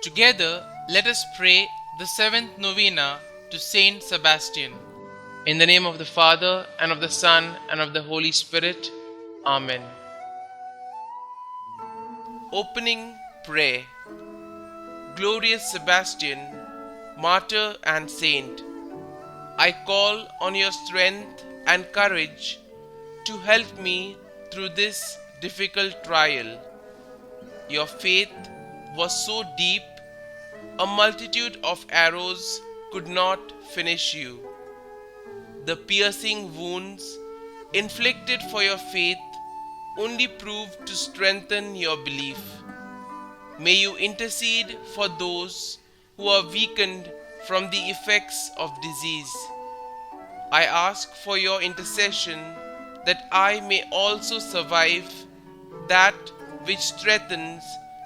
Together, let us pray the seventh novena to Saint Sebastian. In the name of the Father, and of the Son, and of the Holy Spirit. Amen. Opening Prayer. Glorious Sebastian, martyr and saint, I call on your strength and courage to help me through this difficult trial. Your faith was so deep, a multitude of arrows could not finish you. The piercing wounds inflicted for your faith only proved to strengthen your belief. May you intercede for those who are weakened from the effects of disease. I ask for your intercession that I may also survive that which threatens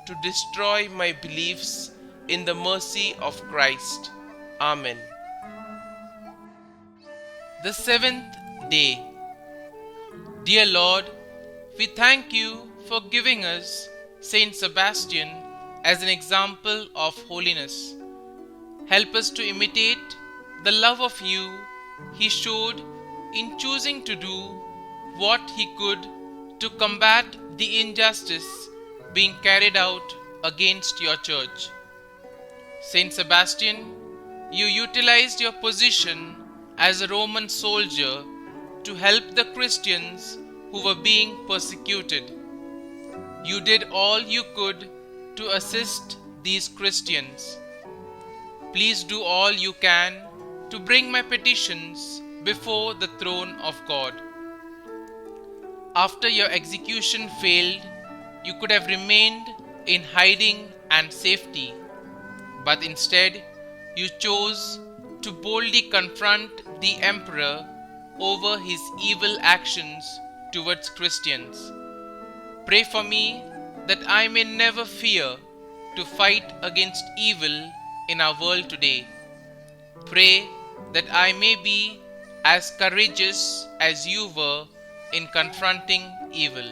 to destroy my beliefs in the mercy of Christ. Amen. The seventh day. Dear Lord, we thank you for giving us St Sebastian as an example of holiness. Help us to imitate the love of you he showed in choosing to do what he could to combat the injustice being carried out against your church. Saint Sebastian, you utilized your position as a Roman soldier to help the Christians who were being persecuted. You did all you could to assist these Christians. Please do all you can to bring my petitions before the throne of God. After your execution failed, you could have remained in hiding and safety, but instead you chose to boldly confront the emperor over his evil actions towards Christians. Pray for me that I may never fear to fight against evil in our world today. Pray that I may be as courageous as you were in confronting evil.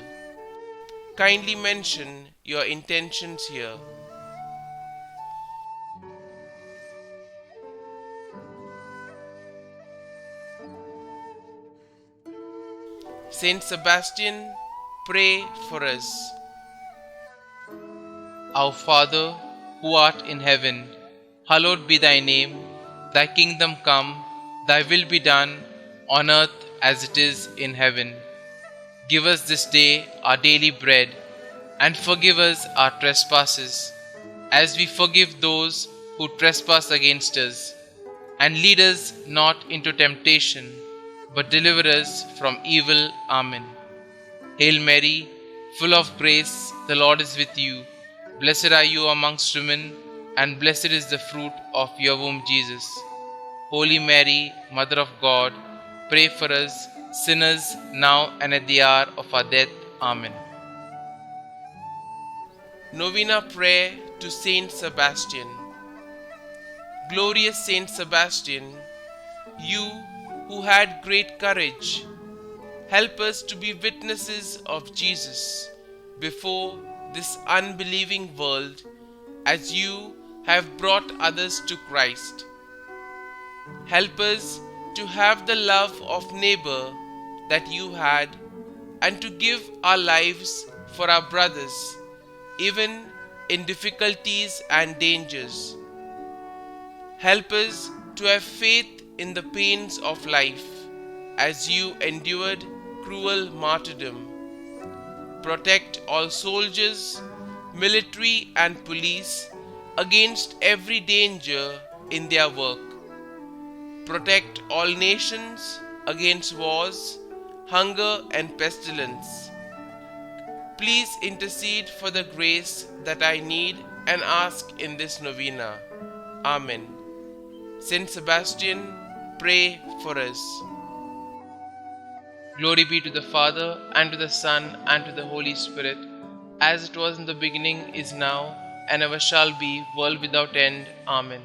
Kindly mention your intentions here. Saint Sebastian, pray for us. Our Father, who art in heaven, hallowed be thy name. Thy kingdom come, thy will be done, on earth as it is in heaven. Give us this day our daily bread, and forgive us our trespasses, as we forgive those who trespass against us. And lead us not into temptation, but deliver us from evil. Amen. Hail Mary, full of grace, the Lord is with you. Blessed are you amongst women, and blessed is the fruit of your womb, Jesus. Holy Mary, Mother of God, pray for us sinners now and at the hour of our death. Amen. Novena Prayer to Saint Sebastian. Glorious Saint Sebastian, you who had great courage, help us to be witnesses of Jesus before this unbelieving world, as you have brought others to Christ. Help us to have the love of neighbor that you had, and to give our lives for our brothers, even in difficulties and dangers. Help us to have faith in the pains of life, as you endured cruel martyrdom. Protect all soldiers, military and police against every danger in their work. Protect all nations against wars, hunger and pestilence. Please intercede for the grace that I need and ask in this novena. Amen. Saint Sebastian, pray for us. Glory be to the Father, and to the Son, and to the Holy Spirit, as it was in the beginning, is now, and ever shall be, world without end. Amen.